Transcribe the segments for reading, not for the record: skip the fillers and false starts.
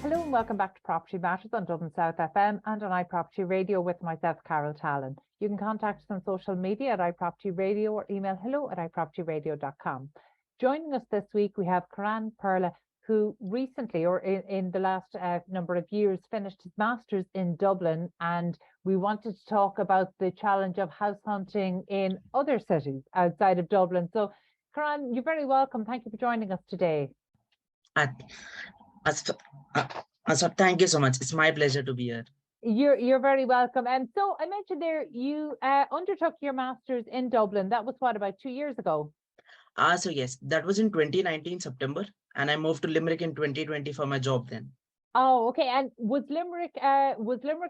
Hello and welcome back to Property Matters on Dublin South FM and on iProperty Radio with myself, Carol Tallon. You can contact us on social media at iProperty Radio or email hello@ipropertyradio.com. Joining us this week, we have Karan Perla, who recently, or in the last number of years, finished his Masters in Dublin. And we wanted to talk about the challenge of house hunting in other cities outside of Dublin. So, Karan, you're very welcome. Thank you for joining us today. Thank you so much. It's my pleasure to be here. You're very welcome. And so I mentioned there you undertook your Masters in Dublin. That was what, about 2 years ago? So yes, that was in 2019 September, and I moved to Limerick in 2020 for my job then. Oh, okay. And was Limerick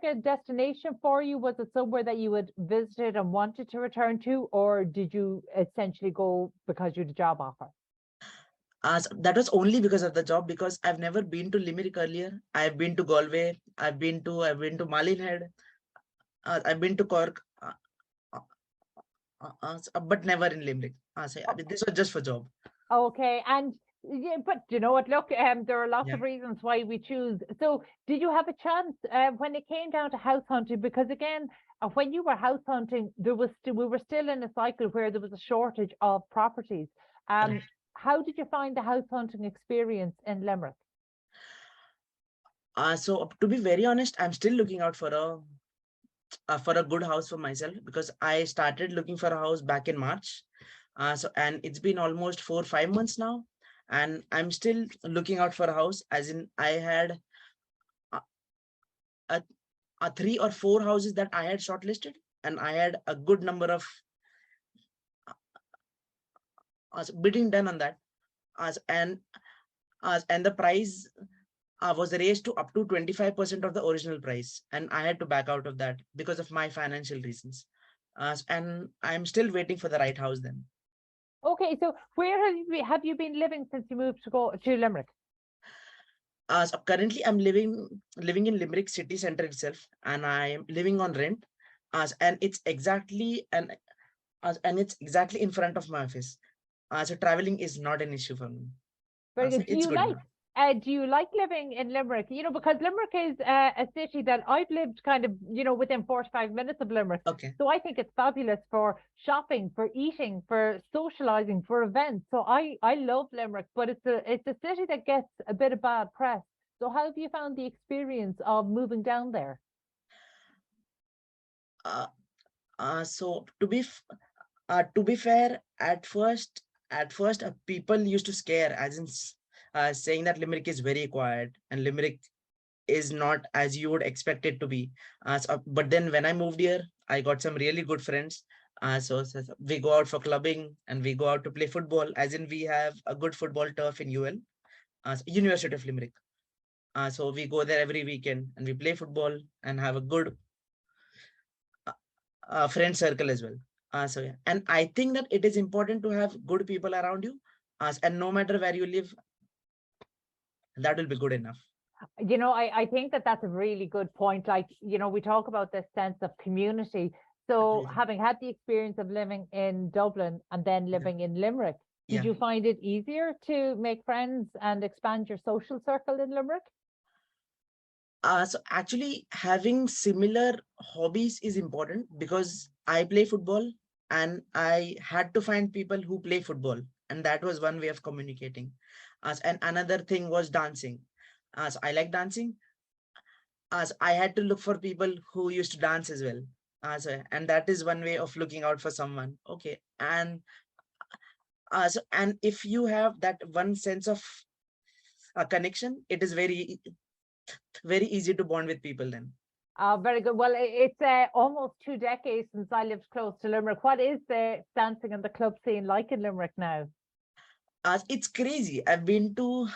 a destination for you? Was it somewhere that you had visited and wanted to return to, or did you essentially go because you had a job offer? So that was only because of the job, because I've never been to Limerick earlier. I've been to Galway, I've been to Malinhead, I've been to Cork, but never in Limerick. So this was just for job. Okay, and yeah, but you know what? Look, there are lots of reasons why we choose. So, did you have a chance when it came down to house hunting? Because again, when you were house hunting, we were still in a cycle where there was a shortage of properties. How did you find the house hunting experience in Limerick? So to be very honest, I'm still looking out for a good house for myself, because I started looking for a house back in March. And it's been almost 4 or 5 months now, and I'm still looking out for a house. As in, I had a 3 or 4 houses that I had shortlisted, and I had a good number of bidding done on that, and the price was raised to up to 25% of the original price, and I had to back out of that because of my financial reasons. And I'm still waiting for the right house then. Okay, so where have you been living since you moved to Limerick? So currently I'm living in Limerick city center itself, and I am living on rent, and it's exactly in front of my office. So traveling is not an issue for me. Very good. Do you like living in Limerick? You know, because Limerick is a city that I've lived kind of, within 45 minutes of Limerick. Okay. So I think it's fabulous for shopping, for eating, for socializing, for events. So I love Limerick, but it's a city that gets a bit of bad press. So how have you found the experience of moving down there? So to be fair, at first people used to scare, as in saying that Limerick is very quiet and Limerick is not as you would expect it to be. But then when I moved here, I got some really good friends. So we go out for clubbing and we go out to play football, as in we have a good football turf in UL, University of Limerick. So we go there every weekend and we play football and have a good friend circle as well. So yeah, and I think that it is important to have good people around you, and no matter where you live, that will be good enough. I think that that's a really good point. Like, we talk about this sense of community. So having had the experience of living in Dublin and then living in Limerick, did you find it easier to make friends and expand your social circle in Limerick? So actually having similar hobbies is important, because I play football and I had to find people who play football, and that was one way of communicating. And another thing was dancing. So I like dancing. As I had to look for people who used to dance as well. And that is one way of looking out for someone. Okay. And and if you have that one sense of a connection, it is very easy to bond with people then. Very good. Well, it's almost 2 decades since I lived close to Limerick. What is the dancing and the club scene like in Limerick now? It's crazy. I've been to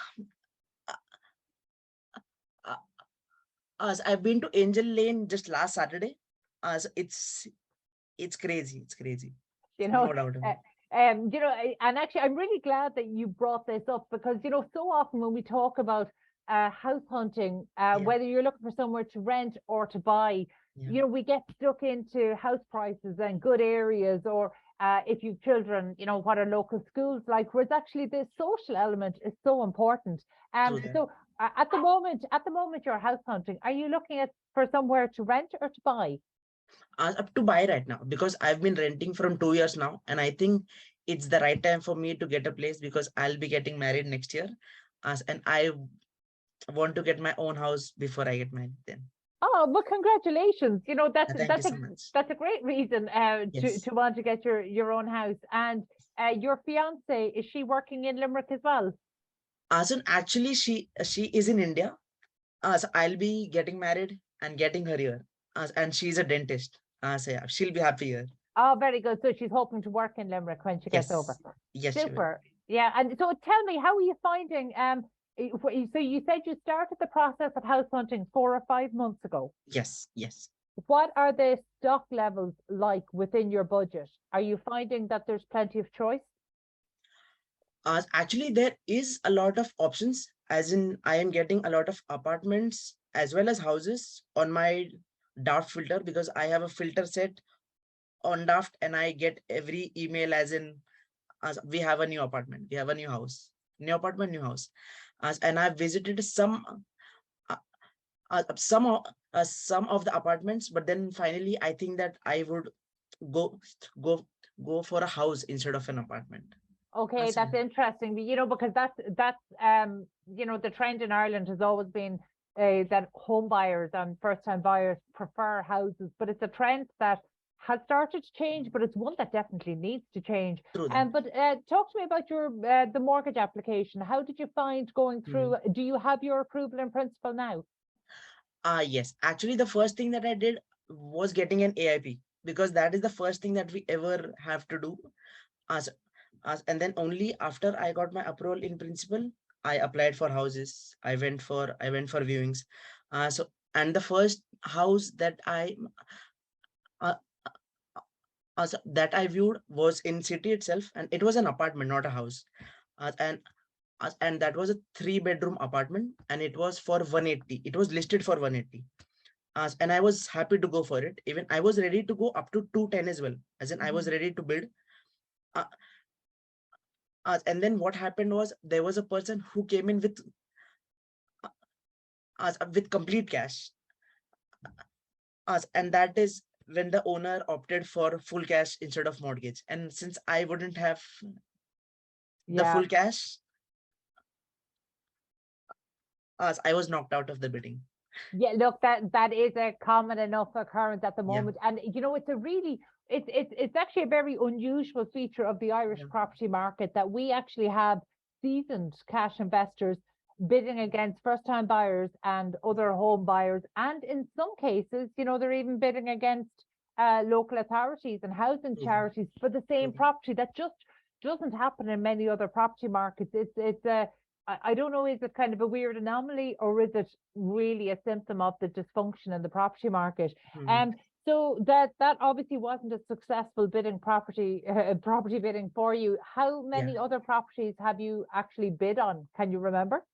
Angel Lane just last Saturday. It's crazy. It's crazy. No doubt about it. And actually, I'm really glad that you brought this up, because so often when we talk about house hunting, whether you're looking for somewhere to rent or to buy, we get stuck into house prices and good areas, or if you've children, what are local schools like, whereas actually the social element is so important. So At the moment you're house hunting, are you looking at for somewhere to rent or to buy? Up to buy right now because I've been renting from 2 years now, and I think it's the right time for me to get a place because I'll be getting married next year, and I want to get my own house before I get married. Then Oh, well, congratulations. You know, thank you so much. that's a great reason Yes. to want to get your own house. And your fiance, is she working in Limerick as well? So actually, she is in India. So I'll be getting married and getting her here. And she's a dentist. So yeah, she'll be happy here. Oh, very good. So she's hoping to work in Limerick when she gets over. Yes. Yes, she will. Super. Yeah. And so tell me, how are you finding so you said you started the process of house hunting 4 or 5 months ago. Yes. Yes. What are the stock levels like within your budget? Are you finding that there's plenty of choice? Actually, there is a lot of options, as in I am getting a lot of apartments as well as houses on my draft filter because I have a filter set on draft and I get every email as in we have a new apartment, we have a new house, new apartment, new house. And I've visited uh, some of the apartments, but then finally I think that I would go go go for a house instead of an apartment. Okay, So, that's interesting. You know, because that's you know, the trend in Ireland has always been that home buyers and first time buyers prefer houses, but it's a trend that has started to change, but it's one that definitely needs to change. through that. But talk to me about your the mortgage application. How did you find going through? Mhm. Do you have your approval in principle now? Yes, actually, the first thing that I did was getting an AIP because that is the first thing that we ever have to do. As, and then only after I got my approval in principle, I applied for houses. I went for viewings. And the first house uh, that I viewed was in city itself, and it was an apartment, not a house. And that was a 3 bedroom apartment, and it was for 180. It was listed for 180. And I was happy to go for it. Even I was ready to go up to 210 as well, as in I was ready to bid. Uh, and then what happened was there was a person who came in with complete cash, and that is when the owner opted for full cash instead of mortgage. And since I wouldn't have the Yeah. full cash, I was knocked out of the bidding. Yeah, look, that is a common enough occurrence at the Yeah, moment, and you know, it's a really it's actually a very unusual feature of the Irish yeah. property market that we actually have seasoned cash investors bidding against first-time buyers and other home buyers, and in some cases, you know, they're even bidding against local authorities and housing True that, charities for the same true that. property. That just doesn't happen in many other property markets. It's a I don't know, is it kind of a weird anomaly or is it really a symptom of the dysfunction in the property market? Mhm. Um, so that obviously wasn't a successful bidding property bidding for you. How Yeah. many other properties have you actually bid on? Can you remember?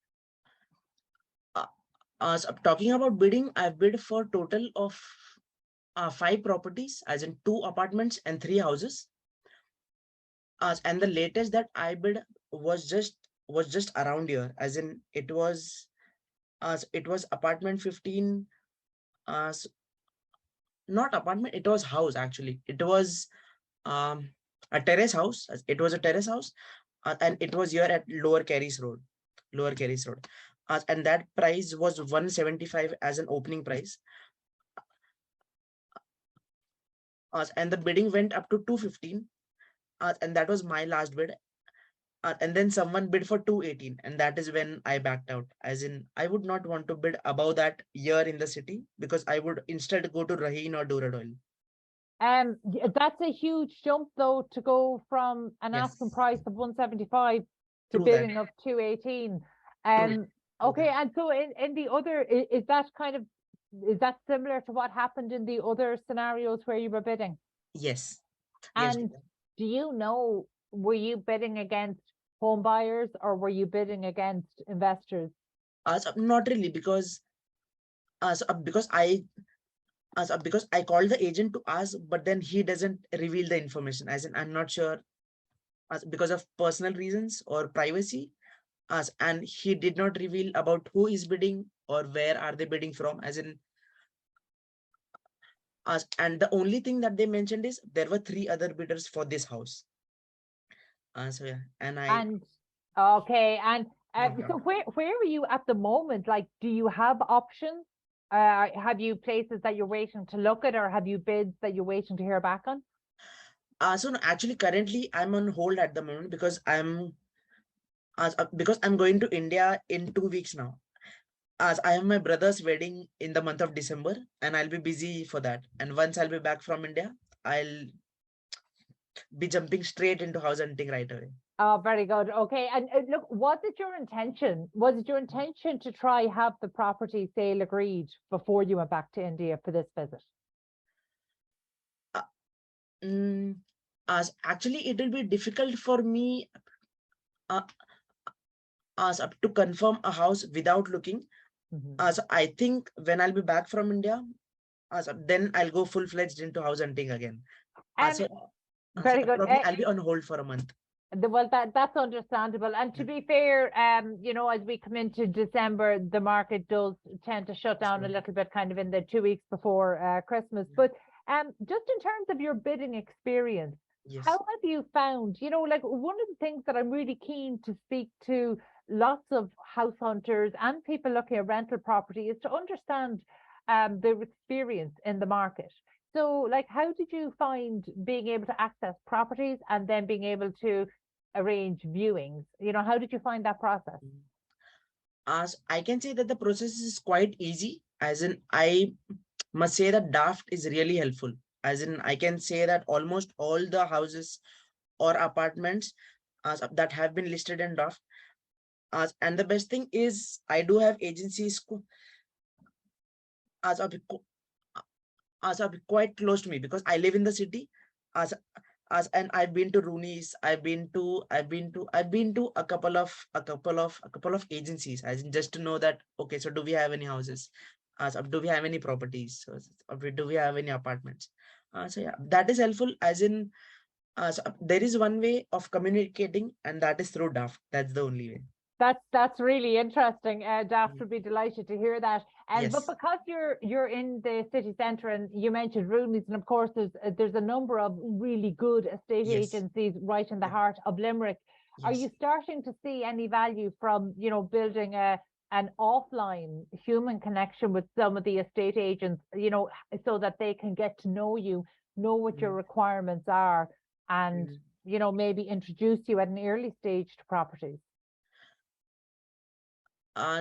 Uh, so talking about bidding, I've bid for total of 5 properties, as in 2 apartments and 3 houses. And the latest that I bid was just around here, as in it was apartment 15. S- Not apartment, it was house actually. It was um a terrace house. It was a terrace house, and it was here at Lower Carries Road. Lower Carries Road. And that price was 175 as an opening price. And the bidding went up to 215. And that was my last bid. And then someone bid for 218, and that is when I backed out. As in, I would not want to bid above that year in the city because I would instead go to Raheen or Dooradoyle. That's a huge jump though to go from an asking Yes, price of 175 to true that. bidding of 218. True, Um, true okay, that. and so in the other, is that kind of is that similar to what happened in the other scenarios where you were bidding? Yes, yes. And do you know, were you bidding against home buyers or were you bidding against investors? So not really because I called the agent to ask, but then he doesn't reveal the information. As in, I'm not sure because of personal reasons or privacy. us, and he did not reveal about who is bidding or where are they bidding from, as in us. And the only thing that they mentioned is there were three other bidders for this house. So yeah, and I And okay, and yeah. so where are you at the moment? Like, do you have options? Have you places that you're waiting to look at, or have you bids that you're waiting to hear back on? So no, actually currently I'm on hold at the moment because I'm going to India in 2 weeks now. As I have my brother's wedding in the month of December, and I'll be busy for that. And once I'll be back from India, I'll be jumping straight into house hunting right away. Oh, very good. Okay, and look, was it your intention? Was it your intention to try have the property sale agreed before you went back to India for this visit? Uh, mm, as actually, it will be difficult for me uh, as to confirm a house without looking. Mhm. As I think when I'll be back from India, as then I'll go full fledged into house hunting again. Um, So very good. probably I'll be on hold for a month. Well, that's understandable. And to Yeah. be fair, as we come into December, the market does tend to shut down a So, little bit, kind of in the 2 weeks before Christmas. yeah. But just in terms of your bidding experience, how Yes. have you found? Like one of the things that I'm really keen to speak to lots of house hunters and people looking at rental property is to understand their experience in the market. So, like, how did you find being able to access properties and then being able to arrange viewings? How did you find that process? Mm. As I can say that the process is quite easy, as in I must say that Daft is really helpful. As in I can say that almost all the houses or apartments that have been listed in Daft. And the best thing is I do have agencies as a quite close to me because I live in the city. As as and I've been to Rooney's, I've been to a couple of agencies, as in just to know that okay, so do we have any houses? Do we have any properties? Do we have any apartments? So yeah, that is helpful. As in, there is one way of communicating, and that is through DAF. That's the only way. That's really interesting. Daft Mm. would be delighted to hear that. And but Yes, because you're in the city centre, and you mentioned Rooney's, and of course there's a number of really good estate yes, agencies right in the yeah, heart of Limerick. Are you yes. starting to see any value from building an offline human connection with some of the estate agents, so that they can get to know you, know what your Mm, requirements are, and mm. maybe introduce you at an early stage to properties?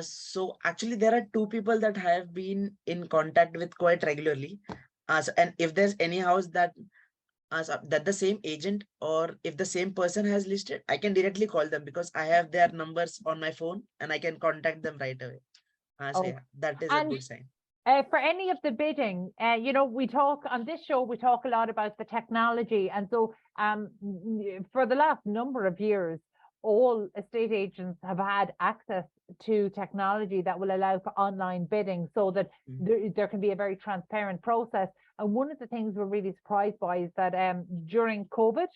So actually, there are two people that I have been in contact with quite regularly. And if there's any house that the same agent or if the same person has listed, I can directly call them because I have their numbers on my phone and I can contact them right away. So Oh, yeah, that is a and good sign. for any of the bidding, we talk on this show, we talk a lot about the technology. And so, for the last number of years, all estate agents have had access to technology that will allow for online bidding so that Mm, there can be a very transparent process. And one of the things we're really surprised by is that during COVID,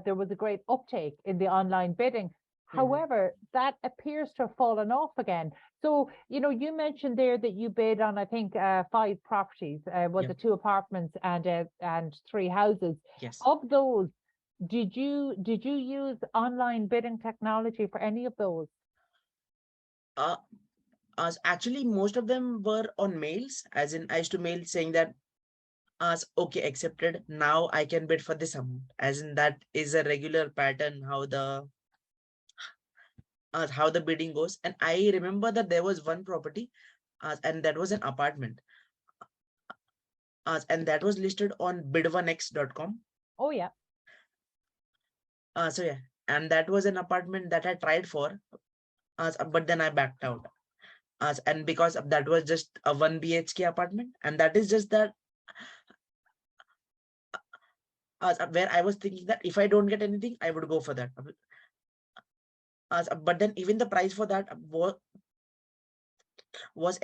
there was a great uptake in the online bidding. mhm. However, that appears to have fallen off again. So, you mentioned there that you bid on, I think, five properties, was Yeah, it two apartments and three houses? yes. Of those, did you use online bidding technology for any of those? Uh, Actually, most of them were on mails, as in I used to mail saying that as okay, accepted. Now I can bid for this amount. As in that is a regular pattern how the bidding goes. And I remember that there was one property, and that was an apartment, and that was listed on bid1x.com. Oh yeah. So yeah, and that was an apartment that I tried for, but then I backed out. And because that was just a 1 BHK apartment, and that is just that where I was thinking that if I don't get anything, I would go for that. But then even the price for that was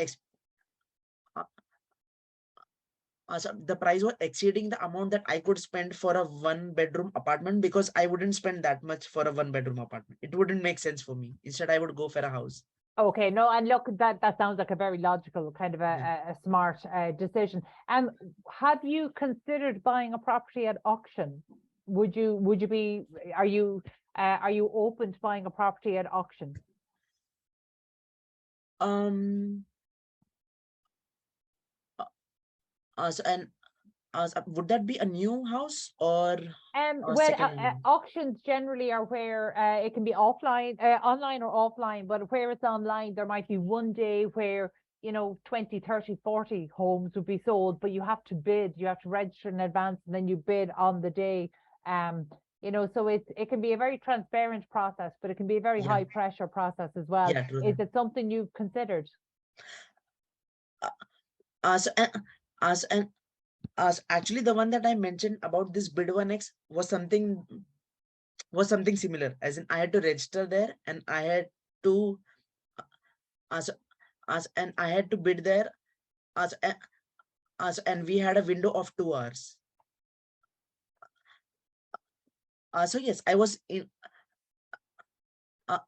So the price was exceeding the amount that I could spend for a 1 bedroom apartment, because I wouldn't spend that much for a 1 bedroom apartment. It wouldn't make sense for me. Instead, I would go for a house. Okay, no, and look, that sounds like a very logical kind of Yeah. a smart decision. And have you considered buying a property at auction? Would you be are you open to buying a property at auction? Um. Uh, so, and would that be a new house or a Well, second hand? auctions generally are where it can be offline, online or offline, but where it's online, there might be one day where, 20, 30, 40 homes would be sold, but you have to bid, you have to register in advance, and then you bid on the day. Um, so it can be a very transparent process, but it can be a very Yeah. high pressure process as well. Yeah. True Is that. it something you've considered? Uh, so, and actually, the one that I mentioned about this bid 1x was something similar. As in, I had to register there, and I had to as and I had to bid there as and we had a window of 2 hours. So yes, I was in. Uh,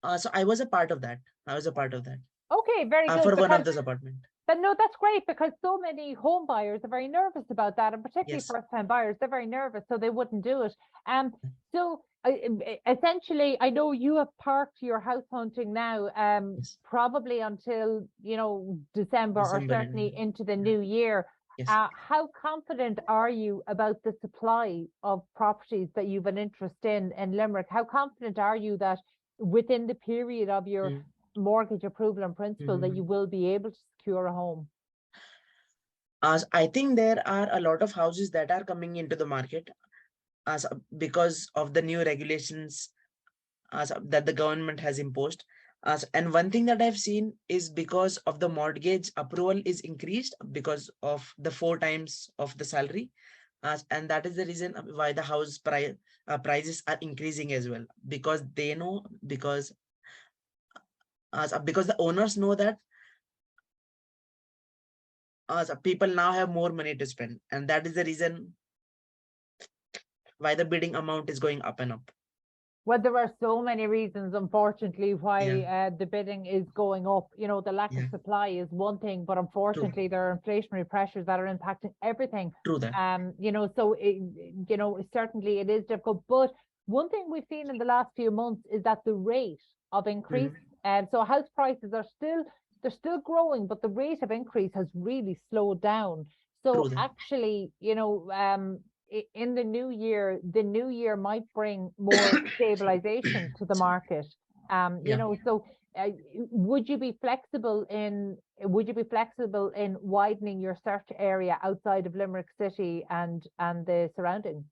uh, so I was a part of that. I was a part of that Okay, very good. for one Because of those apartment. But no, that's great because so many home buyers are very nervous about that, and particularly Yes. first-time buyers, they're very nervous, so they wouldn't do it. So essentially, I know you have parked your house hunting now, Yes. probably until December or December certainly and into the yeah. new year. Yes. How confident are you about the supply of properties that you've an interest in Limerick? How confident are you that within the period of your Mm. mortgage approval in principle that you Mhm. will be able to secure a home? As I think there are a lot of houses that are coming into the market as because of the new regulations that the government has imposed. And one thing that I've seen is because of the mortgage approval is increased because of the 4 times of the salary. And that is the reason why the house prices are increasing as well, because they know, because the owners know that people now have more money to spend, and that is the reason why the bidding amount is going up and up. Well, there are so many reasons, unfortunately, Yeah. why the bidding is going up. The lack of Yeah. supply is one thing, but True. unfortunately, there are inflationary pressures that are impacting everything. True that. Certainly it is difficult. But one thing we've seen in the last few months is that the rate of increase, Mhm. and so house prices are they're still growing, but the rate of increase has really slowed down. True So that. actually, in the new year might bring more stabilization to the market. Yeah. So uh, would you be flexible in widening your search area outside of Limerick City and the surroundings?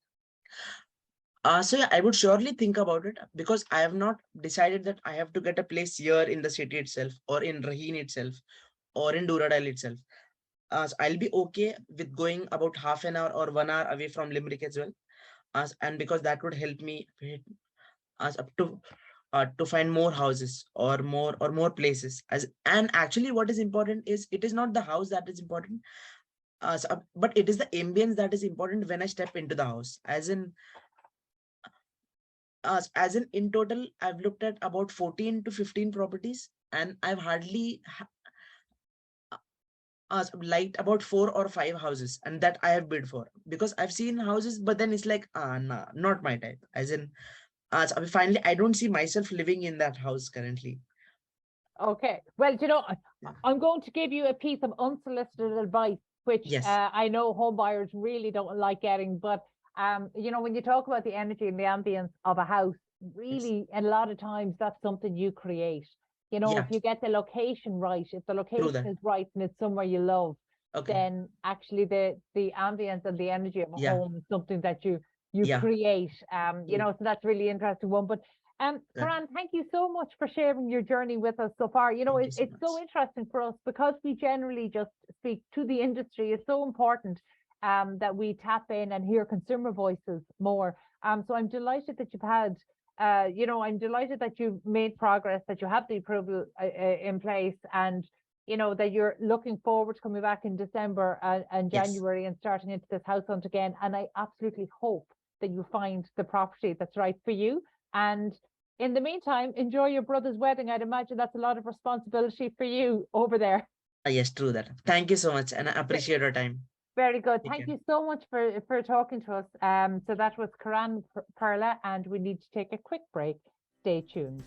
So yeah, I would surely think about it, because I have not decided that I have to get a place here in the city itself, or in Raheen itself, or in Duradale itself. So I'll be okay with going about half an hour or 1 hour away from Limerick as well. And because that would help me up to find more houses, or more places. And actually, what is important is, it is not the house that is important, but it is the ambience that is important when I step into the house. As in in total, I've looked at about 14 to 15 properties, and I've hardly liked about 4 or 5 houses, and that I have bid for, because I've seen houses, but then it's like, nah, not my type. So finally, I don't see myself living in that house currently. Okay. Well, Yeah. I'm going to give you a piece of unsolicited advice, which Yes. I know home buyers really don't like getting. But when you talk about the energy and the ambience of a house, Yes. really, a lot of times that's something you create. If Yeah. you get the location right, if the True location that. is right and it's somewhere you love, Okay. then actually the ambience and the energy of a Yeah. home is something that you Yeah. create. True. So that's really interesting one. But Yeah. Karan, thank you so much for sharing your journey with us so far. Thank you so It's so much. interesting for us because we generally just speak to the industry. It's so important that we tap in and hear consumer voices more. So I'm delighted that I'm delighted that you've made progress, that you have the approval in place, and you know, that you're looking forward to coming back in December and Yes. January and starting into this house hunt again. And I absolutely hope that you find the property that's right for you. And in the meantime, enjoy your brother's wedding. I'd imagine that's a lot of responsibility for you over there. Yes, true that. Thank you so much, and I appreciate your time. Very good. Take Thank care. you so much for talking to us. So that was Karan Perla, and we need to take a quick break. Stay tuned.